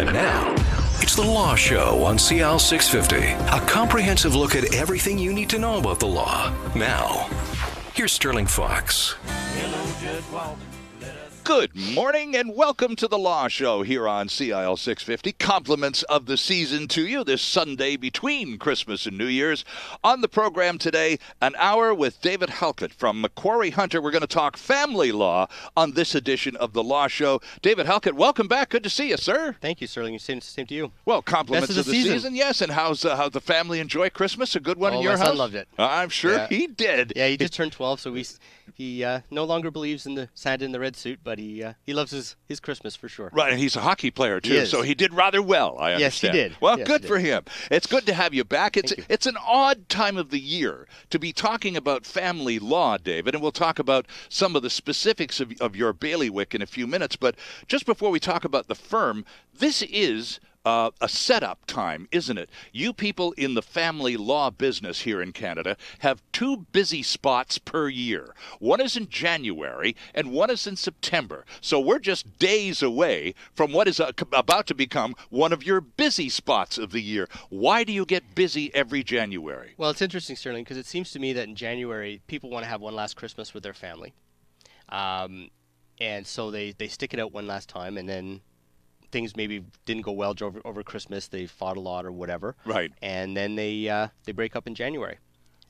And now, it's The Law Show on CL 650. A comprehensive look at everything you need to know about the law. Now, here's Sterling Fox. Good morning and welcome to The Law Show here on CIL 650. Compliments of the season to you this Sunday between Christmas and New Year's. On the program today, an hour with David Halkett from Macquarie Hunter. We're going to talk family law on this edition of The Law Show. David Halkett, welcome back. Good to see you, sir. Thank you, Sterling. Same to you. Well, compliments Best of the season. Yes. And how's the family enjoy Christmas? A good one in your house? My son loved it. I'm sure he did. Yeah, he just turned 12, so he no longer believes in the Santa in the red suit, but he loves his Christmas for sure. Right, and he's a hockey player too, so he did rather well, I understand. Yes, he did. Well, good for him. It's good to have you back. It's an odd time of the year to be talking about family law, David, and we'll talk about some of the specifics of your bailiwick in a few minutes. But just before we talk about the firm, this is a setup time, isn't it? You people in the family law business here in Canada have two busy spots per year. One is in January and one is in September. So we're just days away from what is about to become one of your busy spots of the year. Why do you get busy every January? Well, it's interesting, Sterling, because it seems to me that in January, people want to have one last Christmas with their family. And so they stick it out one last time, and then things maybe didn't go well over Christmas. They fought a lot or whatever. Right. And then they break up in January.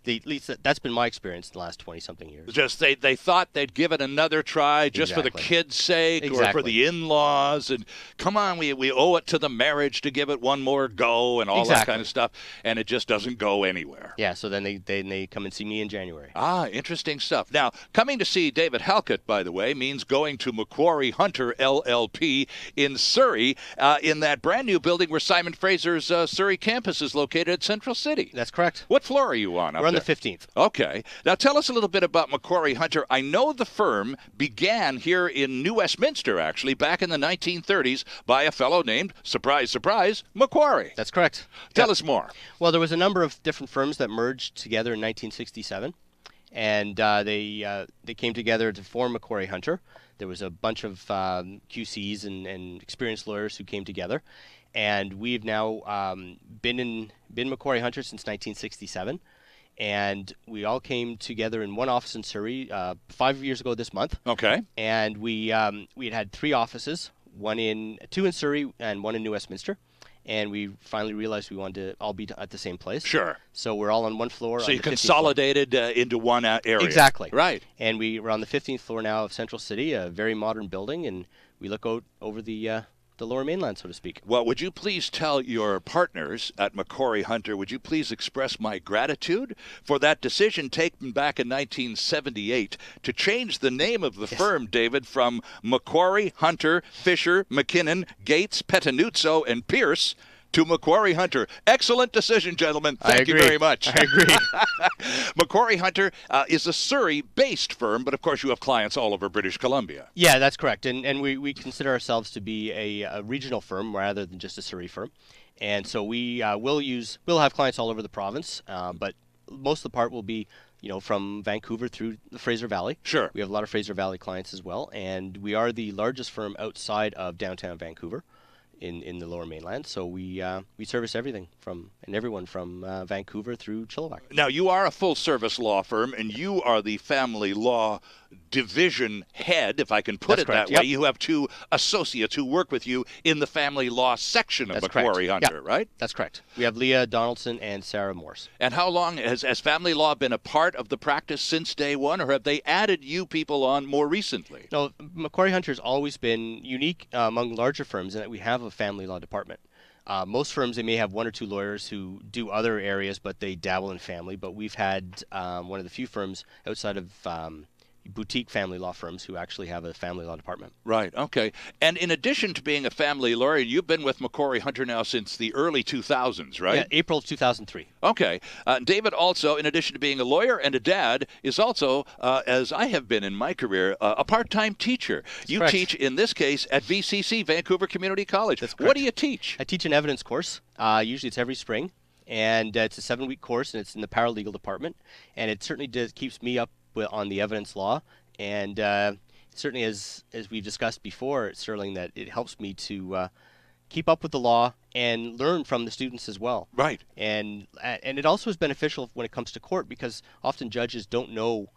At least that's been my experience in the last 20-something years. Just they thought they'd give it another try just for the kids' sake or for the in-laws. And come on, we owe it to the marriage to give it one more go and all that kind of stuff. And it just doesn't go anywhere. Yeah, so then they come and see me in January. Ah, interesting stuff. Now, coming to see David Halkett, by the way, means going to Macquarie Hunter LLP in Surrey, in that brand new building where Simon Fraser's Surrey campus is located at Central City. That's correct. What floor are you on? We're on the 15th. Okay. Now tell us a little bit about Macquarie Hunter. I know the firm began here in New Westminster, actually, back in the 1930s by a fellow named, surprise, surprise, Macquarie. That's correct. Tell us more. Well, there was a number of different firms that merged together in 1967, and they came together to form Macquarie Hunter. There was a bunch of QCs and experienced lawyers who came together, and we've now been Macquarie Hunter since 1967. And we all came together in one office in Surrey 5 years ago this month. Okay. And we had three offices, two in Surrey and one in New Westminster. And we finally realized we wanted to all be at the same place. Sure. So we're all on one floor. So you consolidated into one area. Exactly. Right. And we're on the 15th floor now of Central City, a very modern building, and we look out over the Lower Mainland, so to speak. Well, would you please tell your partners at Macquarie Hunter, would you please express my gratitude for that decision taken back in 1978 to change the name of the firm, David, from Macquarie Hunter, Fisher, McKinnon, Gates, Pettinuzzo, and Pierce to Macquarie Hunter. Excellent decision, gentlemen. Thank you very much. I agree. Macquarie Hunter is a Surrey-based firm, but of course you have clients all over British Columbia. Yeah, that's correct. And we consider ourselves to be a regional firm rather than just a Surrey firm. And so we'll have clients all over the province, but most of the part will be from Vancouver through the Fraser Valley. Sure. We have a lot of Fraser Valley clients as well, and we are the largest firm outside of downtown Vancouver. In the Lower Mainland, so we service everything from Vancouver through Chilliwack. Now you are a full-service law firm, and you are the family law division head, if I can put it that way. You have two associates who work with you in the family law section of Macquarie Hunter, right? That's correct. We have Leah Donaldson and Sarah Morse. And how long has family law been a part of the practice since day one, or have they added you people on more recently? No, Macquarie Hunter has always been unique among larger firms in that we have a family law department. Most firms, they may have one or two lawyers who do other areas, but they dabble in family. But we've had one of the few firms outside of boutique family law firms who actually have a family law department. Right, okay. And in addition to being a family lawyer, you've been with Macquarie Hunter now since the early 2000s, right? Yeah, April of 2003. Okay. David also, in addition to being a lawyer and a dad, is also, as I have been in my career, a part-time teacher. You teach, in this case, at VCC, Vancouver Community College. That's correct. What do you teach? I teach an evidence course. Usually it's every spring. And it's a 7-week course, and it's in the paralegal department. And it certainly keeps me up on the evidence law. And certainly, as we've discussed before, Sterling, that it helps me to keep up with the law and learn from the students as well. Right. And it also is beneficial when it comes to court, because often judges don't know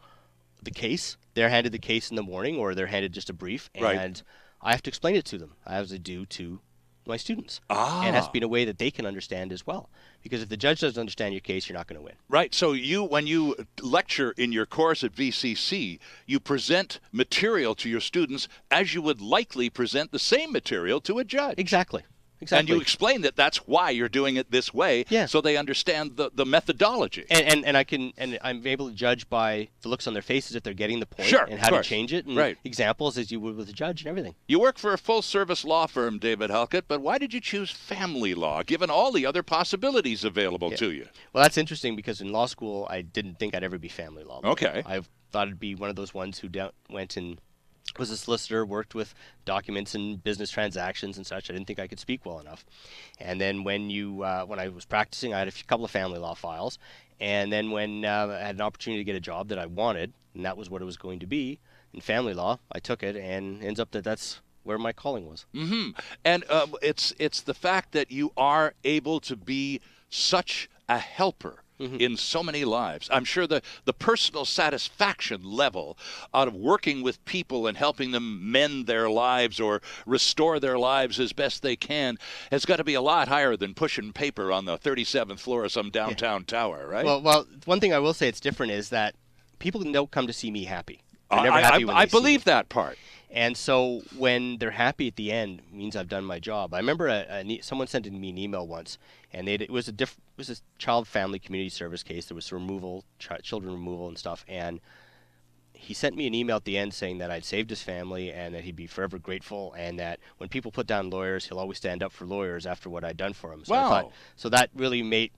the case. They're handed the case in the morning, or they're handed just a brief, and Right. I have to explain it to them, as I do to my students. Ah. And it has to be in a way that they can understand as well. Because if the judge doesn't understand your case, you're not going to win. Right. So when you lecture in your course at VCC, you present material to your students as you would likely present the same material to a judge. Exactly. And you explain that that's why you're doing it this way, Yeah. so they understand the methodology. And I'm able to judge by the looks on their faces if they're getting the point, Sure, and of how to course. change it, and Right. examples as you would with a judge and everything. You work for a full-service law firm, David Halkett, but why did you choose family law, given all the other possibilities available to you? Well, that's interesting, because in law school I didn't think I'd ever be family law. Okay. I thought I'd be one of those ones who went and was a solicitor, worked with documents and business transactions and such. I didn't think I could speak well enough. And then when I was practicing, I had a couple of family law files. And then when I had an opportunity to get a job that I wanted, and that was what it was going to be in family law, I took it, and ends up that's where my calling was. Mm-hmm. And it's the fact that you are able to be such a helper in so many lives. I'm sure the personal satisfaction level out of working with people and helping them mend their lives or restore their lives as best they can has got to be a lot higher than pushing paper on the 37th floor of some downtown tower, right? Well, one thing I will say it's different is that people don't come to see me happy. They're never happy when I they see believe me. that part. And so when they're happy at the end, it means I've done my job. I remember someone sent me an email once, and it was a child family community service case. There was children removal and stuff, and he sent me an email at the end saying that I'd saved his family and that he'd be forever grateful, and that when people put down lawyers, he'll always stand up for lawyers after what I'd done for him. So Wow. I thought, so that really made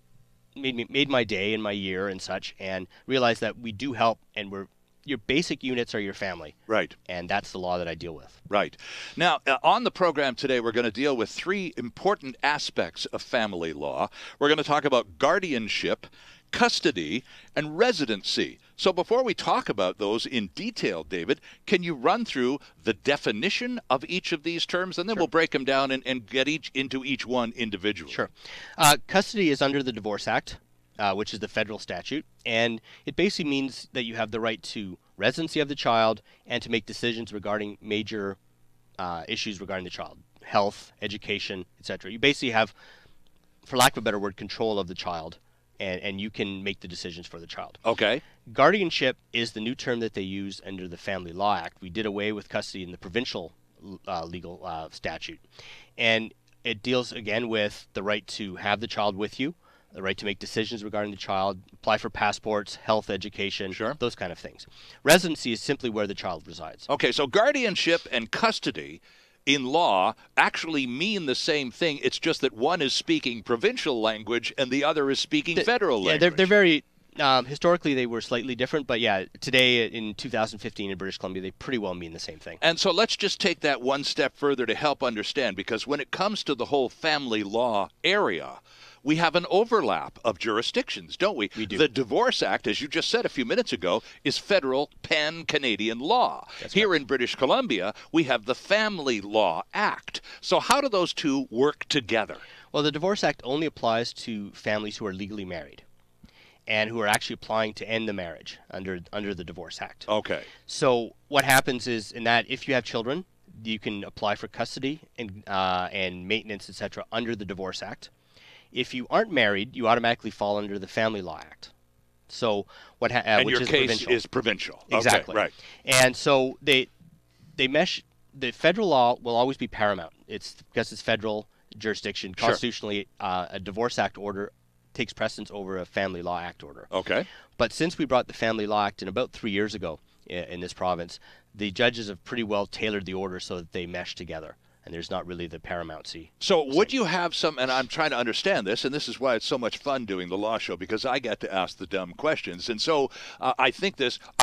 my day and my year and such, and realized that we do help, and your basic units are your family. Right. And that's the law that I deal with. Right. Now, on the program today, we're going to deal with three important aspects of family law. We're going to talk about guardianship, custody, and residency. So before we talk about those in detail, David, can you run through the definition of each of these terms? And then we'll break them down and get into each one individually. Sure. Custody is under the Divorce Act, which is the federal statute, and it basically means that you have the right to residency of the child and to make decisions regarding major issues regarding the child, health, education, etc. You basically have, for lack of a better word, control of the child, and you can make the decisions for the child. Okay. Guardianship is the new term that they use under the Family Law Act. We did away with custody in the provincial legal statute, and it deals again with the right to have the child with you, the right to make decisions regarding the child, apply for passports, health, education, Sure. those kind of things. Residency is simply where the child resides. Okay, so guardianship and custody in law actually mean the same thing. It's just that one is speaking provincial language and the other is speaking federal language. Yeah, they're very historically they were slightly different, but yeah, today in 2015 in British Columbia, they pretty well mean the same thing. And so let's just take that one step further to help understand, because when it comes to the whole family law area, we have an overlap of jurisdictions, don't we? We do. The Divorce Act, as you just said a few minutes ago, is federal pan-Canadian law. Here in British Columbia, we have the Family Law Act. So how do those two work together? Well, the Divorce Act only applies to families who are legally married and who are actually applying to end the marriage under the Divorce Act. Okay. So what happens is, in that, if you have children, you can apply for custody and maintenance, etc., under the Divorce Act. If you aren't married, you automatically fall under the Family Law Act. So and which your is case provincial. is provincial. Exactly. Okay, right. And so they mesh. The federal law will always be paramount. It's because it's federal jurisdiction. Sure. Constitutionally, a Divorce Act order takes precedence over a Family Law Act order. Okay. But since we brought the Family Law Act in about 3 years ago in this province, the judges have pretty well tailored the order so that they mesh together, and there's not really the paramountcy. So would you have some, and I'm trying to understand this, and this is why it's so much fun doing the law show, because I get to ask the dumb questions. And so I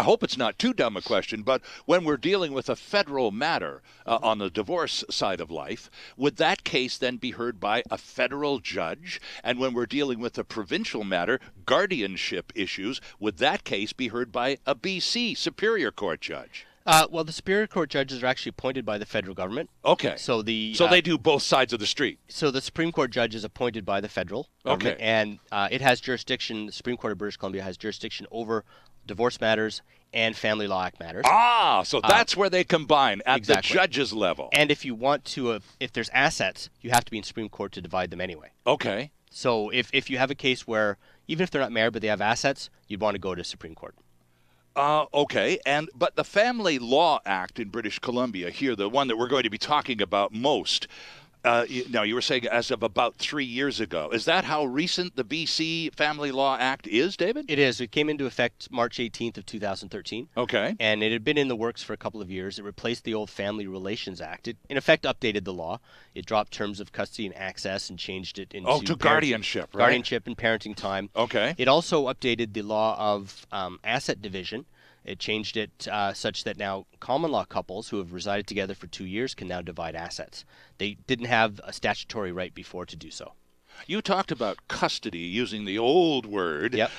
hope it's not too dumb a question, but when we're dealing with a federal matter on the divorce side of life, would that case then be heard by a federal judge? And when we're dealing with a provincial matter, guardianship issues, would that case be heard by a BC Superior Court judge? Well, the Superior Court judges are actually appointed by the federal government. Okay. So they do both sides of the street. So the Supreme Court judge is appointed by the federal government, and it has jurisdiction. The Supreme Court of British Columbia has jurisdiction over divorce matters and family law act matters. So that's where they combine at exactly. the judge's level. And if you want to, if there's assets, you have to be in Supreme Court to divide them anyway. Okay. So if you have a case where, even if they're not married but they have assets, you'd want to go to Supreme Court. Okay, but the Family Law Act in British Columbia here, the one that we're going to be talking about most, now you were saying as of about 3 years ago. Is that how recent the BC Family Law Act is, David? It is. It came into effect March 18th of 2013. Okay. And it had been in the works for a couple of years. It replaced the old Family Relations Act. It, in effect, updated the law. It dropped terms of custody and access and changed it into to guardianship, right? Guardianship and parenting time. Okay. It also updated the law of asset division. It changed it such that now common law couples who have resided together for 2 years can now divide assets. They didn't have a statutory right before to do so. You talked about custody using the old word, Yep.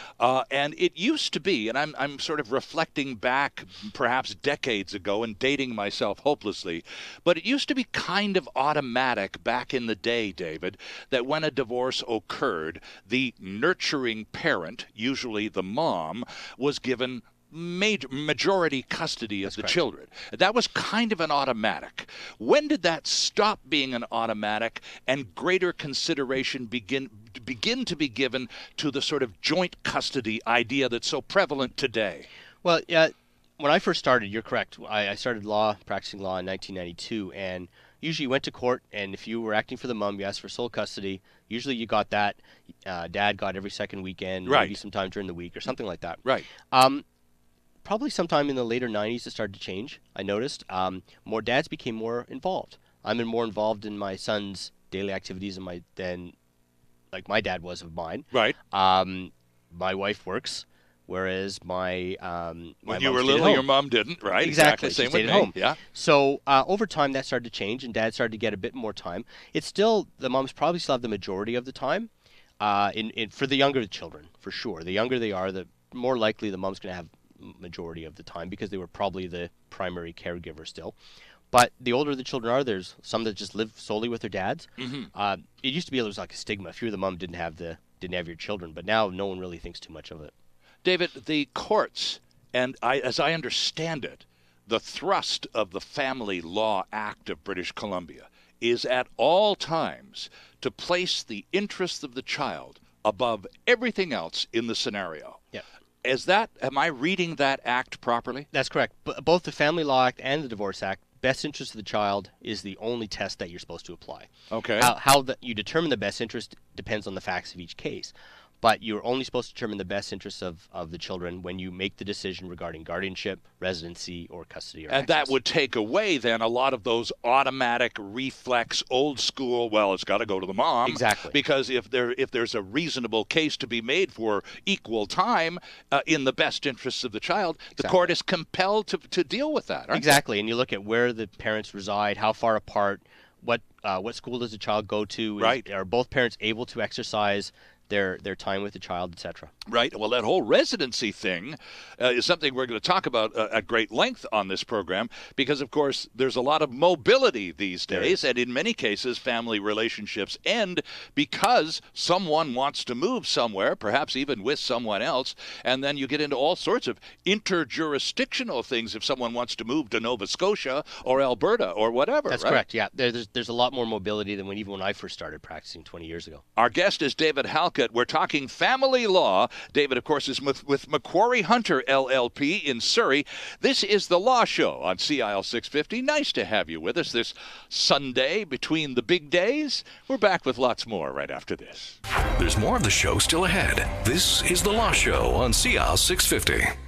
And it used to be, and I'm sort of reflecting back perhaps decades ago and dating myself hopelessly, but it used to be kind of automatic back in the day, David, that when a divorce occurred, the nurturing parent, usually the mom, was given majority custody of the children. That was kind of an automatic. When did that stop being an automatic and greater consideration begin to be given to the sort of joint custody idea that's so prevalent today? Well, when I first started, you're correct. I started practicing law in 1992, and usually you went to court, and if you were acting for the mom, you asked for sole custody. Usually you got that. Dad got every second weekend, maybe sometime during the week or something like that. Right. Probably sometime in the later 90s it started to change, I noticed. More dads became more involved. I'm more involved in my son's daily activities than my dad was of mine. Right. My wife works, whereas my when you were little, your mom didn't, right? Exactly. Same she stayed with at me. home. Yeah. So over time that started to change, and Dad started to get a bit more time. It's still, the moms probably still have the majority of the time. For the younger children, for sure. The younger they are, the more likely the mom's going to have majority of the time because they were probably the primary caregiver still. But the older the children are, there's some that just live solely with their dads. Mm-hmm. It used to be there was like a stigma if you were the mom didn't have your children, but now no one really thinks too much of it. David, the courts, and as I understand it, the thrust of the Family Law Act of British Columbia is at all times to place the interests of the child above everything else in the scenario. Yeah. Am I reading that act properly? That's correct. Both the Family Law Act and the Divorce Act, best interest of the child is the only test that you're supposed to apply. Okay. How you determine the best interest depends on the facts of each case. But you're only supposed to determine the best interests of the children when you make the decision regarding guardianship, residency, or custody or access. And that would take away then a lot of those automatic reflex, old school, well, it's got to go to the mom. Exactly. Because if there's a reasonable case to be made for equal time in the best interests of the child, the court is compelled to deal with that. Exactly. And you look at where the parents reside, how far apart, what school does the child go to? Right. Are both parents able to exercise their time with the child, etc. Right. Well, that whole residency thing is something we're going to talk about at great length on this program because, of course, there's a lot of mobility these days, and in many cases, family relationships end because someone wants to move somewhere, perhaps even with someone else, and then you get into all sorts of interjurisdictional things if someone wants to move to Nova Scotia or Alberta or whatever. That's correct, yeah. There's a lot more mobility than even when I first started practicing 20 years ago. Our guest is David Halkett. We're talking family law. David, of course, is with Macquarie Hunter LLP in Surrey. This is The Law Show on CIL 650. Nice to have you with us this Sunday between the big days. We're back with lots more right after this. There's more of the show still ahead. This is The Law Show on CIL 650.